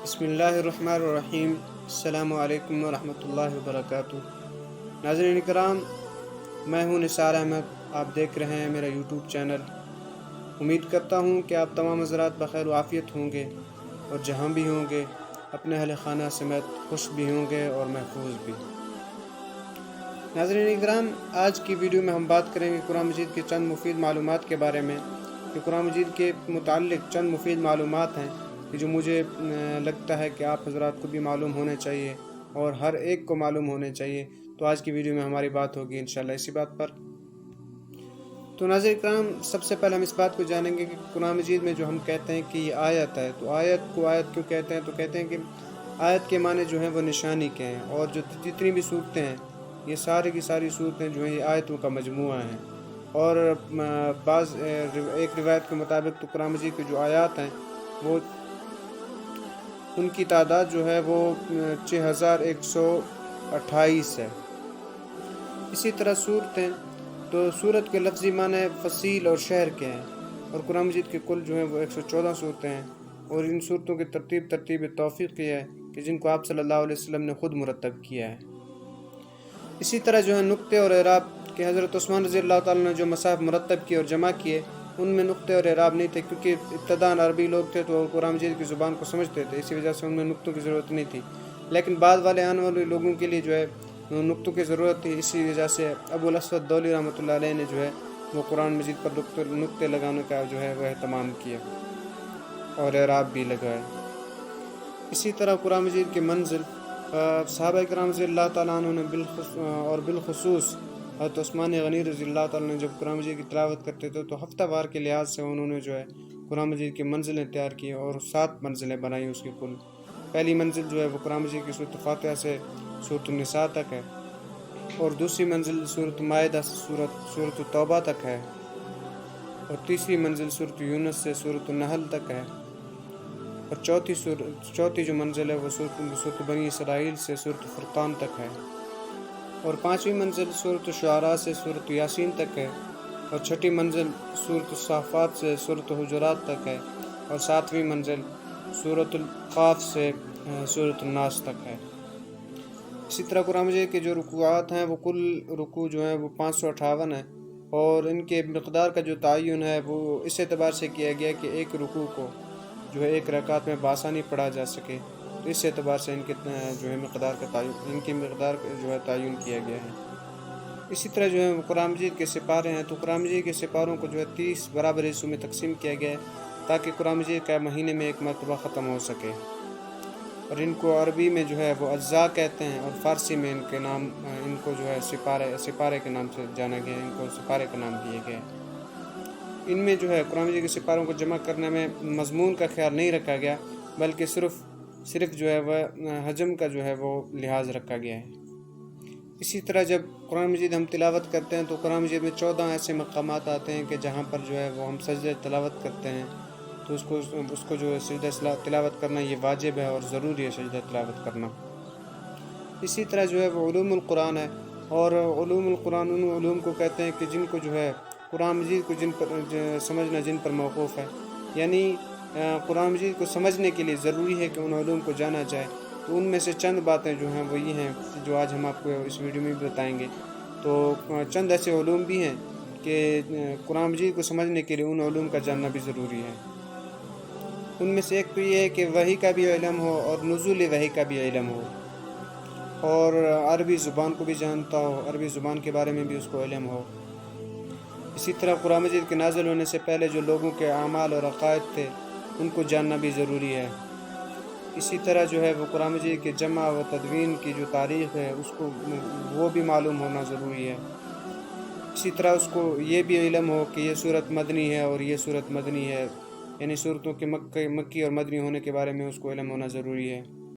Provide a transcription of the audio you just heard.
بسم اللہ الرحمن الرحیم۔ السلام علیکم ورحمۃ اللہ وبرکاتہ۔ ناظرین کرام، میں ہوں نثار احمد، آپ دیکھ رہے ہیں میرا یوٹیوب چینل۔ امید کرتا ہوں کہ آپ تمام حضرات بخیر و عافیت ہوں گے اور جہاں بھی ہوں گے اپنے اہل خانہ سمیت خوش بھی ہوں گے اور محفوظ بھی۔ ناظرین کرام، آج کی ویڈیو میں ہم بات کریں گے قرآن مجید کے چند مفید معلومات کے بارے میں، کہ قرآن مجید کے متعلق چند مفید معلومات ہیں کہ جو مجھے لگتا ہے کہ آپ حضرات کو بھی معلوم ہونے چاہیے اور ہر ایک کو معلوم ہونے چاہیے۔ تو آج کی ویڈیو میں ہماری بات ہوگی انشاءاللہ اسی بات پر۔ تو ناظرین کرام، سب سے پہلے ہم اس بات کو جانیں گے کہ قرآن مجید میں جو ہم کہتے ہیں کہ یہ آیت ہے، تو آیت کو آیت کیوں کہتے ہیں؟ تو کہتے ہیں کہ آیت کے معنی جو ہیں وہ نشانی کے ہیں، اور جو جتنی بھی صورتیں ہیں یہ ساری کی ساری صورتیں جو ہیں یہ آیتوں کا مجموعہ ہیں۔ اور ایک روایت کے مطابق تو قرآن مجید کے جو آیات ہیں وہ ان کی تعداد جو ہے وہ 6128 ہے۔ اسی طرح صورتیں، تو صورت کے لفظی معنی فصیل اور شہر کے ہیں، اور قرآن مجید کے کل جو ہیں وہ 114 صورتیں ہیں، اور ان صورتوں کی ترتیب توفیقی ہے کہ جن کو آپ صلی اللہ علیہ وسلم نے خود مرتب کیا ہے۔ اسی طرح جو ہے نقطے اور اعراب کہ حضرت عثمان رضی اللہ تعالیٰ نے جو مصاحف مرتب کیے اور جمع کیے ان میں نقطے اور اعراب نہیں تھے، کیونکہ ابتداً عربی لوگ تھے تو قرآن مجید کی زبان کو سمجھتے تھے، اسی وجہ سے ان میں نقطوں کی ضرورت نہیں تھی۔ لیکن بعد والے آنے والے لوگوں کے لیے جو ہے نقطوں کی ضرورت تھی، اسی وجہ سے ابو الاسود دؤلی رحمۃ اللہ علیہ نے جو ہے وہ قرآن مجید پر نقطے لگانے کا جو ہے وہ اہتمام کیا اور اعراب بھی لگائے۔ اسی طرح قرآن مجید کے منزل صحابہ کرام رضی اللہ تعالیٰ عنہ نے بالخصوص حضرت عثمان غنی رضی اللہ تعالیٰ نے جب قرآن مجید کی تلاوت کرتے تھے تو ہفتہ وار کے لحاظ سے انہوں نے جو ہے قرآن مجید کی منزلیں تیار کی اور 7 منزلیں بنائی اس کی کل۔ پہلی منزل جو ہے وہ قرآن مجید کی سورۃ فاتحہ سے سورۃ النساء تک ہے، اور دوسری منزل سورۃ مائدہ سے سورۃ توبہ تک ہے، اور تیسری منزل سورۃ یونس سے سورۃ النحل تک ہے، اور چوتھی جو منزل ہے وہ سورۃ بنی اسرائیل سے سورۃ فرقان تک ہے، اور 5ویں منزل سورۃ الشعراء سے سورۃ یاسین تک ہے، اور 6ٹھی منزل سورۃ الصافات سے سورۃ حجرات تک ہے، اور 7ویں منزل سورۃ القاف سے سورۃ الناس تک ہے۔ اسی طرح قرآن مجید کے جو رکوعات ہیں وہ کل رکوع جو ہیں وہ 558 ہیں، اور ان کے مقدار کا جو تعین ہے وہ اس اعتبار سے کیا گیا کہ ایک رکوع کو جو ہے ایک رکعت میں بآسانی پڑھا جا سکے، تو اس اعتبار سے ان کے جو ہے مقدار جو ہے تعین کیا گیا ہے۔ اسی طرح جو ہے قرآن مجید کے سپارے ہیں، تو قرآن مجید کے سپاروں کو جو ہے 30 برابر حصوں میں تقسیم کیا گیا ہے تاکہ قرآن مجید کا مہینے میں ایک مرتبہ ختم ہو سکے، اور ان کو عربی میں جو ہے وہ اجزاء کہتے ہیں، اور فارسی میں ان کو جو ہے سپارے کے نام سے جانا گیا ہے، ان کو سپارے کا نام دیا گیا ہے۔ ان میں جو ہے قرآن مجید کے سپاروں کو جمع کرنے میں مضمون کا خیال نہیں رکھا گیا، بلکہ صرف جو ہے وہ حجم کا جو ہے وہ لحاظ رکھا گیا ہے۔ اسی طرح جب قرآن مجید ہم تلاوت کرتے ہیں تو قرآن مجید میں 14 ایسے مقامات آتے ہیں کہ جہاں پر جو ہے وہ ہم سجدہ تلاوت کرتے ہیں، تو اس کو جو ہے سجدہ تلاوت کرنا یہ واجب ہے اور ضروری ہے سجدہ تلاوت کرنا۔ اسی طرح جو ہے وہ علوم القرآن ہے، اور علوم القرآن ان علوم کو کہتے ہیں کہ جن کو جو ہے قرآن مجید کو سمجھنا جن پر موقوف ہے، یعنی قرآن مجید کو سمجھنے کے لیے ضروری ہے کہ ان علوم کو جانا جائے۔ تو ان میں سے چند باتیں جو ہیں وہ یہ ہیں جو آج ہم آپ کو اس ویڈیو میں بھی بتائیں گے۔ تو چند ایسے علوم بھی ہیں کہ قرآن مجید کو سمجھنے کے لیے ان علوم کا جاننا بھی ضروری ہے۔ ان میں سے ایک تو یہ ہے کہ وحی کا بھی علم ہو اور نزول وحی کا بھی علم ہو، اور عربی زبان کو بھی جانتا ہو، عربی زبان کے بارے میں بھی اس کو علم ہو۔ اسی طرح قرآن مجید کے نازل ہونے سے پہلے جو لوگوں کے اعمال اور عقائد تھے ان کو جاننا بھی ضروری ہے۔ اسی طرح جو ہے وہ قرآن مجید کے جمع و تدوین کی جو تاریخ ہے وہ بھی معلوم ہونا ضروری ہے۔ اسی طرح اس کو یہ بھی علم ہو کہ یہ سورت مدنی ہے اور یہ سورت مدنی ہے، یعنی صورتوں کے مکی اور مدنی ہونے کے بارے میں اس کو علم ہونا ضروری ہے۔